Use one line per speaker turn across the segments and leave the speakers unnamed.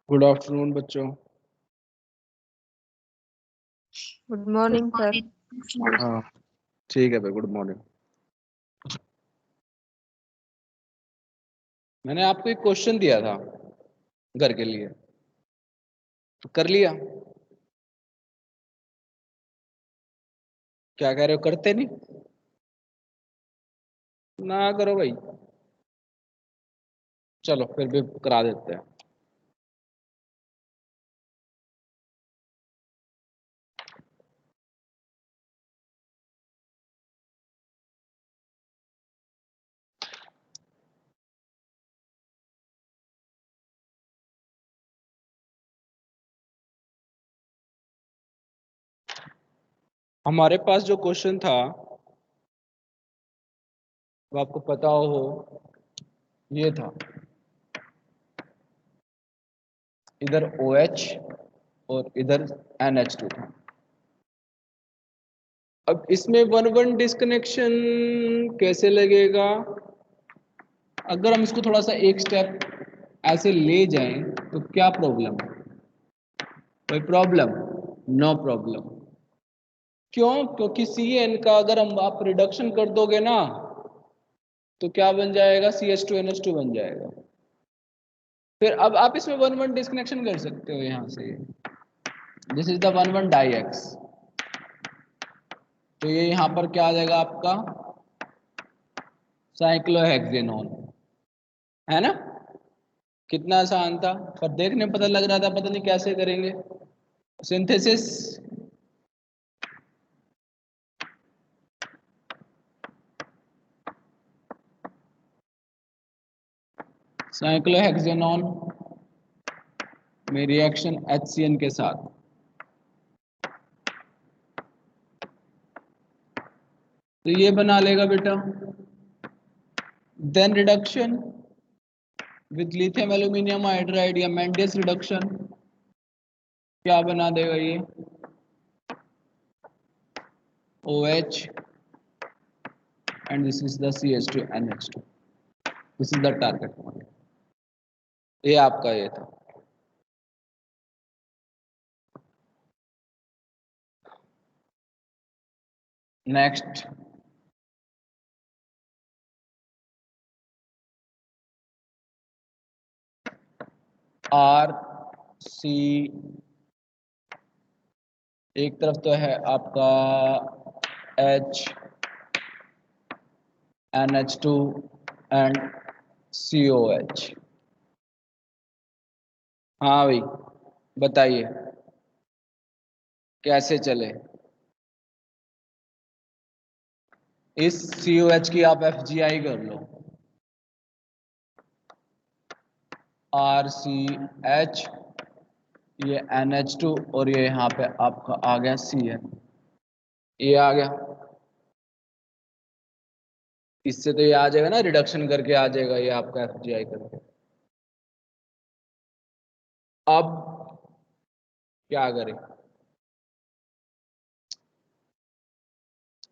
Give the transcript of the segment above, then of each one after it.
Good afternoon बच्चों।
Good morning sir.
हाँ ठीक है भाई, गुड मॉर्निंग। मैंने आपको एक क्वेश्चन दिया था घर के लिए, तो कर लिया? क्या कह रहे हो, करते नहीं? ना करो भाई, चलो फिर भी करा देते हैं। हमारे पास जो क्वेश्चन था वो आपको पता हो, ये था इधर OH और इधर NH2 था। अब इसमें 1-1 डिस्कनेक्शन कैसे लगेगा? अगर हम इसको थोड़ा सा एक स्टेप ऐसे ले जाएं तो क्या प्रॉब्लम है? कोई प्रॉब्लम? No problem. क्यों? क्योंकि CN का अगर हम आप रिडक्शन कर दोगे ना तो क्या बन जाएगा? CH2NH2 बन जाएगा। फिर अब आप इसमें 1-1 डिस्कनेक्शन कर सकते हो यहां से। This is the 1-1 डाईएक्स। तो ये यहां पर क्या आ जाएगा आपका? साइक्लोहेक्सेनोन, है ना? कितना आसान था, पर देखने में पता लग रहा था पता नहीं कैसे करेंगे सिंथेसिस। साइक्लोहेक्सेनोन में रिएक्शन HCN के साथ, तो ये बना लेगा बेटा। Then reduction with lithium aluminium hydride या मेंडियस रिडक्शन, क्या बना देगा ये? OH and this is the CH2NH2. This is the target model. ये आपका ये था। नेक्स्ट, RC एक तरफ तो है आपका H NH2 एंड COH। हाँ भाई बताइए कैसे चले? इस COH की आप FGI कर लो, RCH, ये NH2 और ये यहाँ पे आपका आ गया CN, ये आ गया। इससे तो ये आ जाएगा ना, रिडक्शन करके आ जाएगा ये आपका FGI करके। अब क्या करें?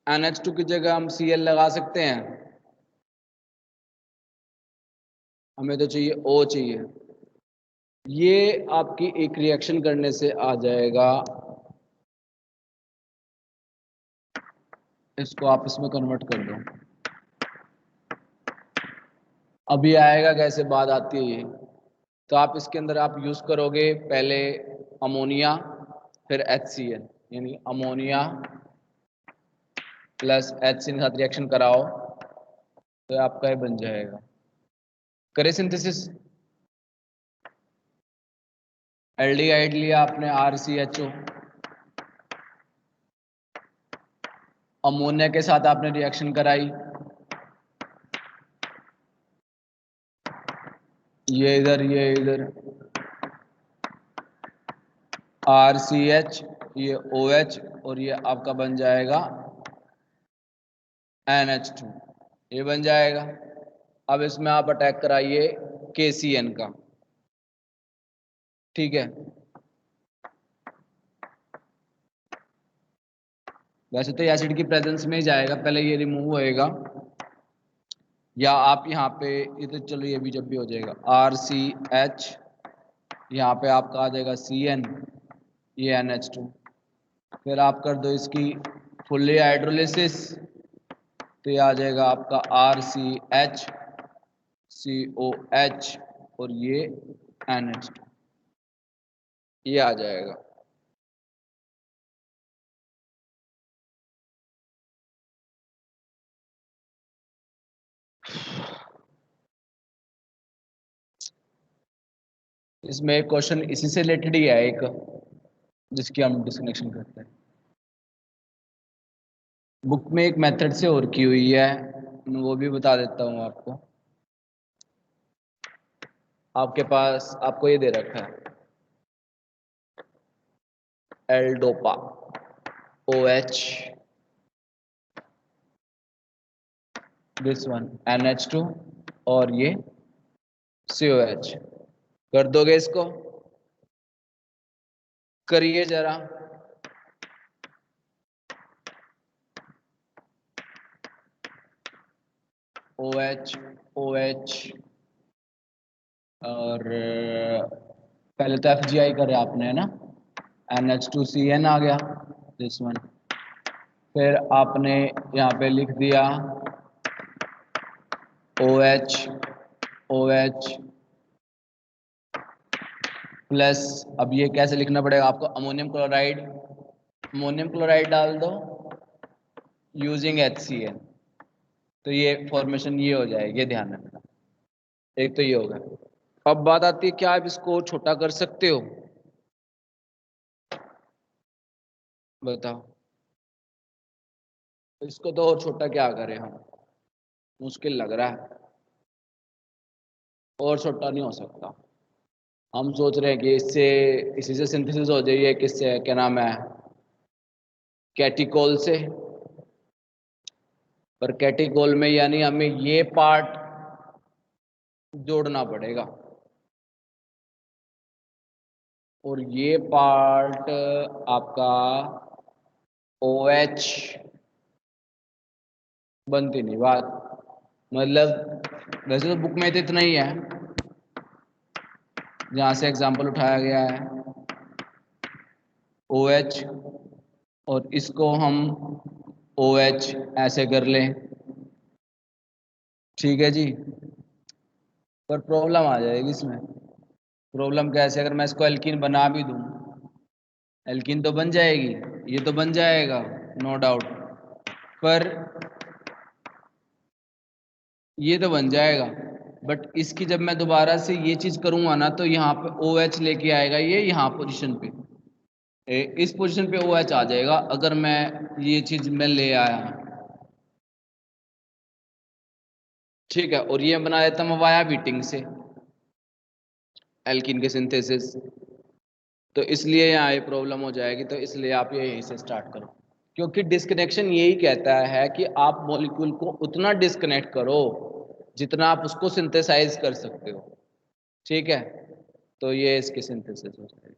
NH2 की जगह हम Cl लगा सकते हैं, हमें तो चाहिए O चाहिए। ये आपकी एक रिएक्शन करने से आ जाएगा, इसको आप इसमें कन्वर्ट कर दो। अभी आएगा कैसे, बात आती है ये। तो आप इसके अंदर आप यूज करोगे पहले अमोनिया फिर HCl, यानी अमोनिया प्लस HCl के साथ रिएक्शन कराओ तो आपका ये बन जाएगा। करे सिंथेसिस, एल्डिहाइड लिया आपने RCHO, अमोनिया के साथ आपने रिएक्शन कराई, ये इधर RCH, ये OH और ये आपका बन जाएगा NH2, ये बन जाएगा। अब इसमें आप अटैक कराइए KCN का, ठीक है? वैसे तो एसिड की प्रेजेंस में ही जाएगा, पहले ये रिमूव होएगा, या आप यहाँ पे ये तो चलो ये भी जब भी हो जाएगा RCH यहाँ पे आपका आ जाएगा CN, ये NH2। फिर आप कर दो इसकी फुल्ली हाइड्रोलिसिस, तो ये आ जाएगा आपका RCH, COH और ये NH2, ये आ जाएगा। इसमें एक क्वेश्चन इसी से रिलेटेड ही है एक, जिसकी हम डिस्कनेक्शन करते हैं। बुक में एक मेथड से और की हुई है, मैं वो भी बता देता हूँ आपको। आपके पास आपको ये दे रखा है L dopa OH, this one NH2 और ये COH। कर दोगे इसको, करिए जरा। OH OH और पहले तो FGI करे आपने, है ना, NH2CN आ गया दिस वन। फिर आपने यहाँ पे लिख दिया OH OH प्लस, अब ये कैसे लिखना पड़ेगा आपको, अमोनियम क्लोराइड डाल दो यूजिंग HCN, तो ये फॉर्मेशन ये हो जाएगी, ये ध्यान रखना। एक तो ये होगा। अब बात आती है क्या आप इसको छोटा कर सकते हो, बताओ। इसको तो और छोटा क्या करें हम, मुश्किल लग रहा है, और छोटा नहीं हो सकता। हम सोच रहे हैं कि इससे इसी से सिंथेसिस हो जाइए, किससे, क्या नाम है, कैटिकोल से। पर कैटिकोल में यानी हमें ये पार्ट जोड़ना पड़ेगा और ये पार्ट आपका OH बनती नहीं बात, मतलब वैसे तो बुक में तो इतना ही है जहाँ से एग्जांपल उठाया गया है OH, और इसको हम OH ऐसे कर लें, ठीक है जी। पर प्रॉब्लम आ जाएगी इसमें। प्रॉब्लम कैसे, अगर मैं इसको एल्कीन बना भी दूं, एल्कीन तो बन जाएगी, ये तो बन जाएगा नो डाउट, पर ये तो बन जाएगा, बट इसकी जब मैं दोबारा से ये चीज करूंगा ना, तो यहाँ पे OH लेके आएगा ये यहाँ पोजीशन पे, इस पोजीशन पे OH आ जाएगा अगर मैं ये चीज में ले आया, ठीक है। और ये बना देता मैं वाया बीटिंग से एल्कीन के सिंथेसिस, तो इसलिए यहाँ ये प्रॉब्लम हो जाएगी, तो इसलिए आप ये यहीं से स्टार्ट करो, क्योंकि डिस्कनेक्शन यही कहता है कि आप मॉलिक्यूल को उतना डिस्कनेक्ट करो जितना आप उसको सिंथेसाइज कर सकते हो, ठीक है। तो ये इसकी सिंथेसिस हो जाएगी।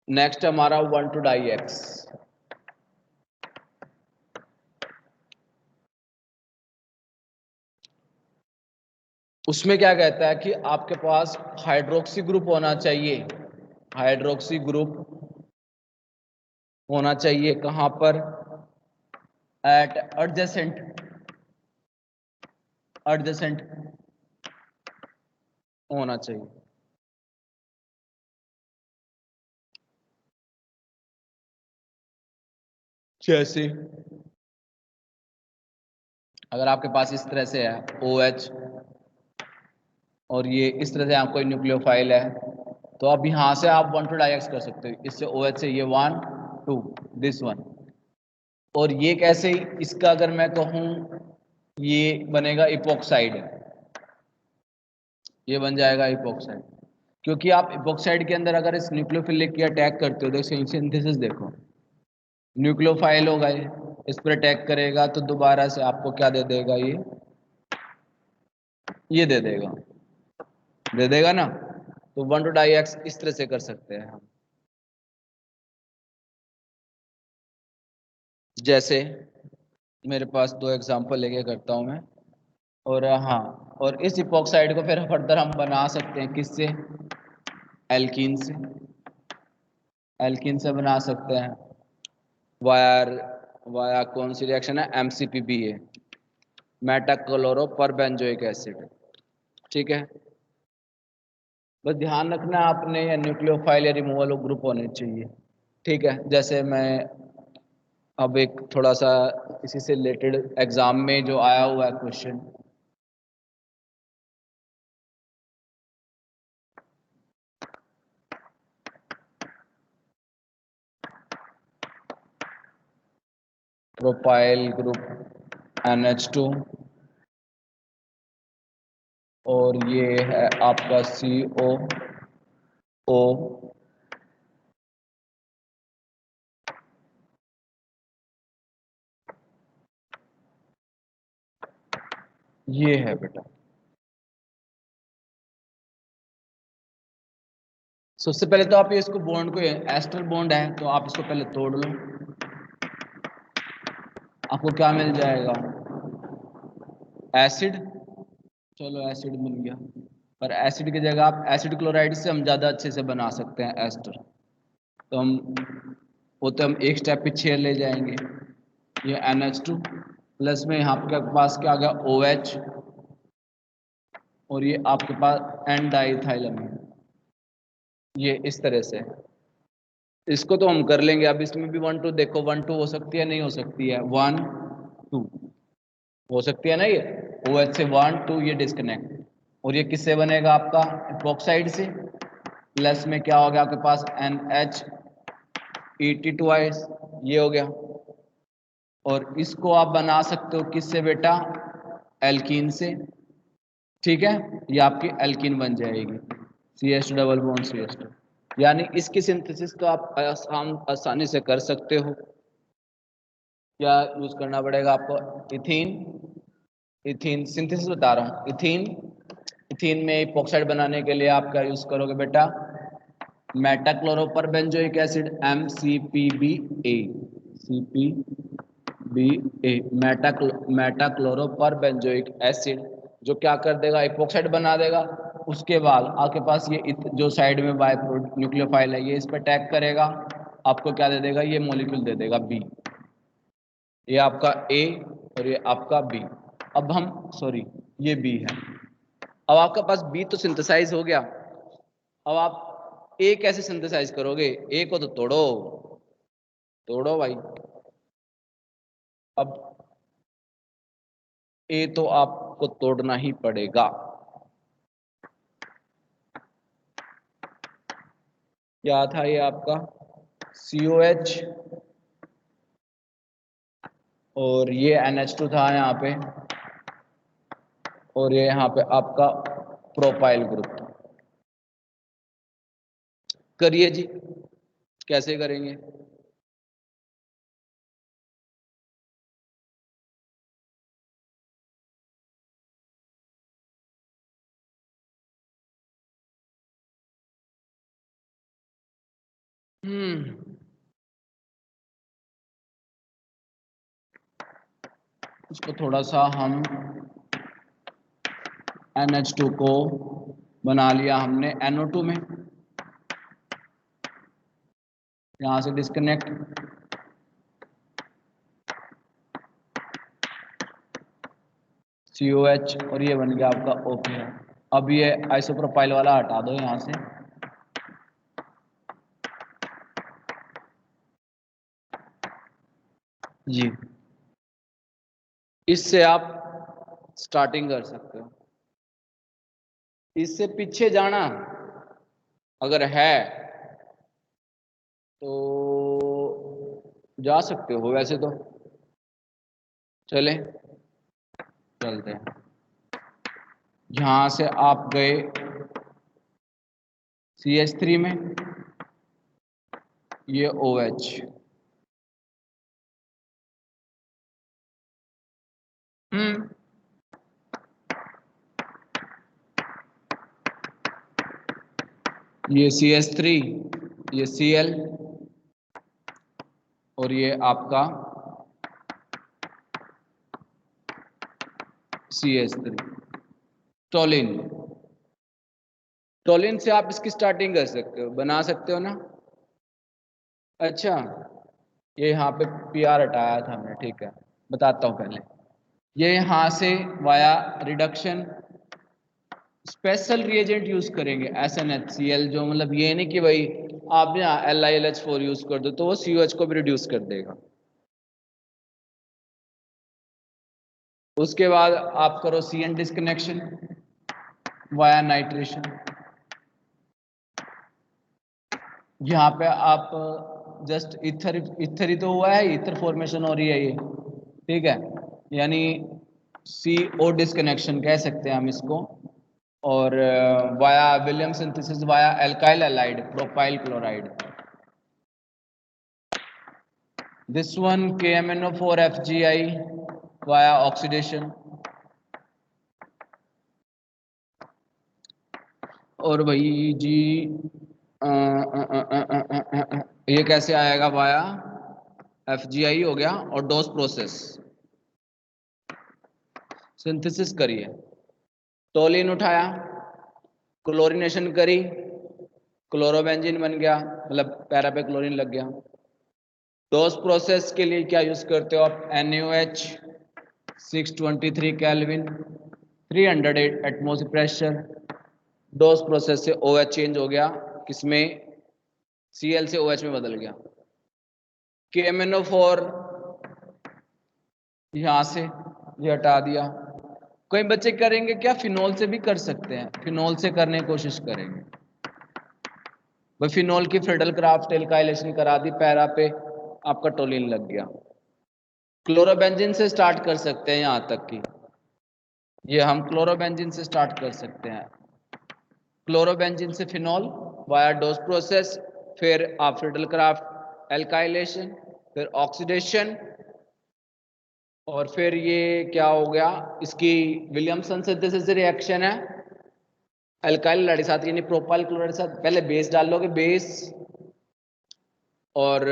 नेक्स्ट हमारा 1,2-डाई-X। उसमें क्या कहता है कि आपके पास हाइड्रोक्सी ग्रुप होना चाहिए, हाइड्रोक्सी ग्रुप होना चाहिए कहां पर, एट एडजेसेंट होना चाहिए। जैसे अगर आपके पास इस तरह से है OH और ये इस तरह से आपको कोई न्यूक्लियोफाइल है, तो अब यहाँ से आप 1,2-डाई-X कर सकते हो, इससे OH से ये 1 2 दिस वन, और ये कैसे, इसका अगर मैं कहूँ ये बनेगा इपोक्साइड, ये बन जाएगा इपोक्साइड, क्योंकि आप इपोक्साइड के अंदर अगर इस न्यूक्लियोफिलिक की अटैक करते हो तो सिंथेसिस देखो, न्यूक्लियोफाइल होगा ये, इस पर अटैक करेगा तो दोबारा से आपको क्या दे देगा, ये दे देगा, दे देगा ना, तो 1 to डाई एक्स इस तरह से कर सकते हैं हम। जैसे मेरे पास 2 एग्जांपल लेके करता हूं मैं। और हाँ, और इस इपॉक्साइड को फिर फर्दर हम बना सकते हैं किससे, एल्कीन से। एल्कीन से बना सकते हैं वाया कौन सी रिएक्शन है, MCPBA, मेटाक्लोरो पर बेंजोइक एसिड। ठीक है, बस ध्यान रखना आपने या न्यूक्लियोफाइल या रिमूवल ग्रुप होने चाहिए। ठीक है, जैसे मैं अब एक थोड़ा सा इसी से रिलेटेड एग्जाम में जो आया हुआ है क्वेश्चन, प्रोपाइल ग्रुप NH2 और ये है आपका COO। ये है बेटा। सबसे पहले तो आप ये इसको बॉन्ड को, एस्टर बॉन्ड है तो आप इसको पहले तोड़ लो, आपको क्या मिल जाएगा, एसिड। चलो एसिड मिल गया, पर एसिड की जगह आप एसिड क्लोराइड से हम ज़्यादा अच्छे से बना सकते हैं एस्टर। तो हम एक स्टेप पीछे ले जाएंगे। ये NH2 प्लस में यहाँ आपके पास क्या आ गया, OH, और ये आपके पास N डाइथाइलामाइन। ये इस तरह से, इसको तो हम कर लेंगे। अब इसमें भी 1 2 देखो, 1 2 हो सकती है, नहीं हो सकती है, 1 2 हो सकती है ना। ये OH से 1 2 ये डिस्कनेक्ट, और ये किससे बनेगा आपका, इपॉक्साइड से। प्लस में क्या हो गया आपके पास, NH ET2 ये हो गया। और इसको आप बना सकते हो किससे बेटा, एल्कीन से। ठीक है, ये आपकी एल्कीन बन जाएगी, CH2 डबल बॉन्ड CH2। यानी इसकी सिंथेसिस तो आप आसानी से कर सकते हो। क्या यूज करना पड़ेगा आपको, इथीन। इथीन सिंथेसिस बता रहा हूँ, इथीन। इथीन में इपॉक्साइड बनाने के लिए आप क्या यूज करोगे बेटा, meta-chloroperbenzoic acid MCPBA। CPBA meta-chloroperbenzoic acid, जो क्या कर देगा, इपॉक्साइड बना देगा। उसके बाद आपके पास ये जो साइड में बाय न्यूक्लियोफाइल है, ये इस पर अटैक करेगा, आपको क्या दे देगा, ये मॉलिक्यूल दे देगा B। ये आपका A और ये आपका B। अब हम सॉरी, ये B है। अब आपके पास B तो सिंथेसाइज हो गया। अब आप A कैसे सिंथेसाइज करोगे, A को तो तोड़ो, तोड़ो भाई। अब A तो आपको तोड़ना ही पड़ेगा। क्या था ये आपका, COH, और ये NH2 था यहाँ पे, और ये यहाँ पे आपका प्रोपाइल ग्रुप था। करिए जी, कैसे करेंगे। इसको थोड़ा सा हम NH2 को बना लिया हमने NO2 में, यहां से डिस्कनेक्ट, COH, और ये बन गया आपका OPR। अब ये आइसोप्रोपाइल वाला हटा दो यहां से, जी। इससे आप स्टार्टिंग कर सकते हो। इससे पीछे जाना अगर है तो जा सकते हो, वैसे तो चले, चलते हैं। यहां से आप गए CH3 में, ये OH, ये CH3, ये Cl और ये आपका CH3। टोलिन, टोलिन से आप इसकी स्टार्टिंग कर सकते हो, बना सकते हो ना। अच्छा, ये यहाँ पे PR हटाया था हमने, ठीक है, बताता हूँ पहले। ये यहाँ से via reduction special reagent use करेंगे SnHCl, जो मतलब ये नहीं कि भाई आप यहाँ LiLH4 यूज कर दो तो वो COH को भी रिड्यूस कर देगा। उसके बाद आप करो CN डिस्कनेक्शन वाया नाइट्रेशन। यहाँ पे आप जस्ट इथर इथर ही तो हुआ है, इथर फॉर्मेशन हो रही है ये, ठीक है, यानी CO डिस्कनेक्शन कह सकते हैं हम इसको। और via William synthesis via alkyl halide propyl chloride. This one KMnO4 FgI via oxidation. और भाई जी ये कैसे आएगा वाया FgI हो गया और डोस प्रोसेस सिंथेसिस करिए, टोलिन उठाया, क्लोरीनेशन करी, क्लोरोबेंजीन बन गया, मतलब पैरा पे क्लोरीन लग गया। डोस प्रोसेस के लिए क्या यूज करते हो आप, NaOH 623 केल्विन 308 एटमॉस्फेरिक प्रेशर। डोस प्रोसेस से OH चेंज हो गया, किसमें, Cl से OH में बदल गया। KMnO4 यहाँ से ये हटा दिया। कई बच्चे करेंगे क्या, फिनोल से भी कर सकते हैं, फिनोल से करने की कोशिश करेंगे। भाई फिनोल की फ्रेडल क्राफ्ट एल्काइलेशन करा दी, पैरा पे आपका टोलिन लग गया। क्लोरोबेंजीन से स्टार्ट कर सकते हैं यहाँ तक कि ये हम क्लोरोबेंजीन से स्टार्ट कर सकते हैं। क्लोरोबेंजीन से फिनोल वाया डोस प्रोसेस, फिर आप फ्रेडल क्राफ्ट एल्काइलेशन, फिर ऑक्सीडेशन, और फिर ये क्या हो गया, इसकी विलियमसन सिंथेसिस रिएक्शन है अल्काइल लड़े साथ यानी प्रोपाइल क्लोराइड के साथ। पहले बेस डाल लोगे, बेस, और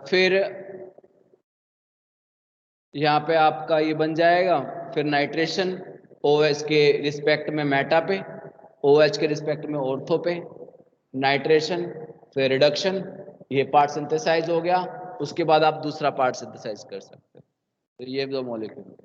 फिर यहाँ पे आपका ये बन जाएगा, फिर नाइट्रेशन OH के रिस्पेक्ट में मेटा पे, OH के रिस्पेक्ट में ऑर्थो पे, नाइट्रेशन, फिर रिडक्शन, ये पार्ट सिंथेसाइज हो गया। उसके बाद आप दूसरा पार्ट सिंथेसाइज कर सकते हो। तो ये दो मॉलिक्यूल।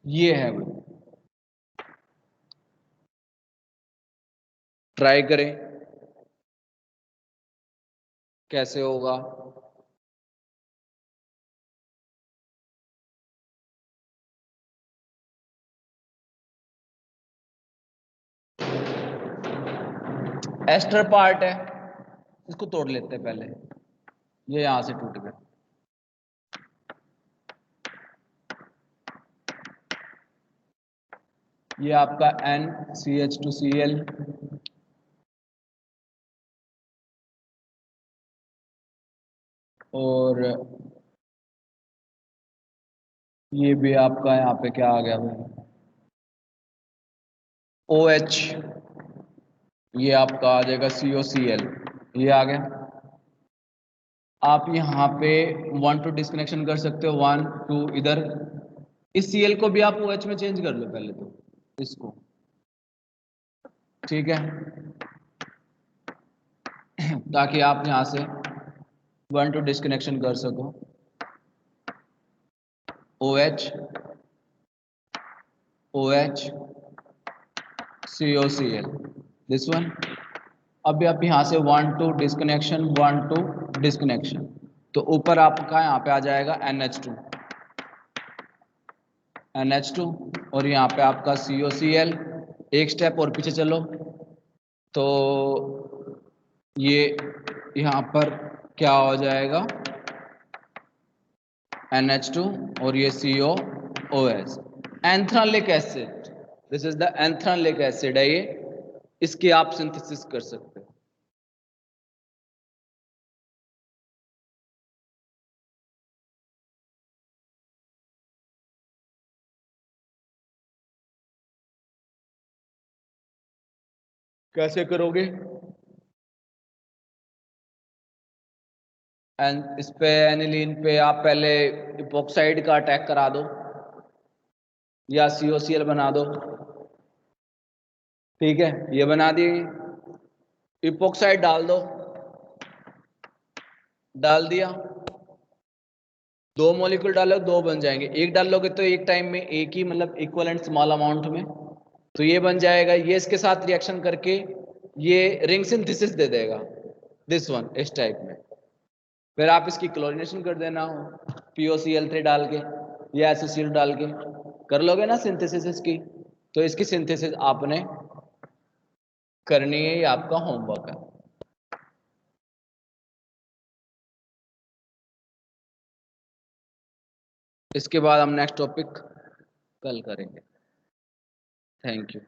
ये है भाई, ट्राई करें कैसे होगा। एस्टर पार्ट है, इसको तोड़ लेते हैं पहले, ये यहां से टूट गया। ये आपका NCH2Cl, और ये भी आपका यहाँ पे क्या आ गया भाई, OH, ये आपका आ जाएगा COCl, ये आ गया। आप यहाँ पे 1 2 डिस्कनेक्शन कर सकते हो, 1 2 इधर। इस Cl को भी आप OH में चेंज कर लो पहले तो, इसको, ठीक है, ताकि आप यहाँ से 1 2 डिस्कनेक्शन कर सको। OH OH COCl, this one. अभी आप यहाँ से 1 2 डिस्कनेक्शन, 1 2 डिस्कनेक्शन, तो ऊपर आपका यहाँ पे आ जाएगा NH2 और यहाँ पे आपका COCl। एक स्टेप और पीछे चलो तो ये यहाँ पर क्या हो जाएगा NH2 और ये COOH। Anthranilic acid, this is the anthranilic acid है ये, इसकी आप सिंथेसिस कर सकते हो। कैसे करोगे? इस पे एनिलीन पे आप पहले इपोक्साइड का अटैक करा दो या COCl बना दो। ठीक है, ये बना दी, इपोक्साइड डाल दो, डाल दिया, 2 मॉलिक्यूल डालो, 2 बन जाएंगे। एक डालोगे तो एक टाइम में एक ही, मतलब इक्वलेंट स्मॉल अमाउंट में, तो ये बन जाएगा। ये इसके साथ रिएक्शन करके ये रिंग सिंथेसिस दे देगा, दिस वन, इस टाइप में। फिर आप इसकी क्लोरीनेशन कर देना हो POCl3 डाल के या SOCl डाल के, कर लोगे ना सिंथेसिस इसकी। तो इसकी सिंथेसिस आपने करनी है, ये आपका होमवर्क है। इसके बाद हम नेक्स्ट टॉपिक कल करेंगे। Thank you.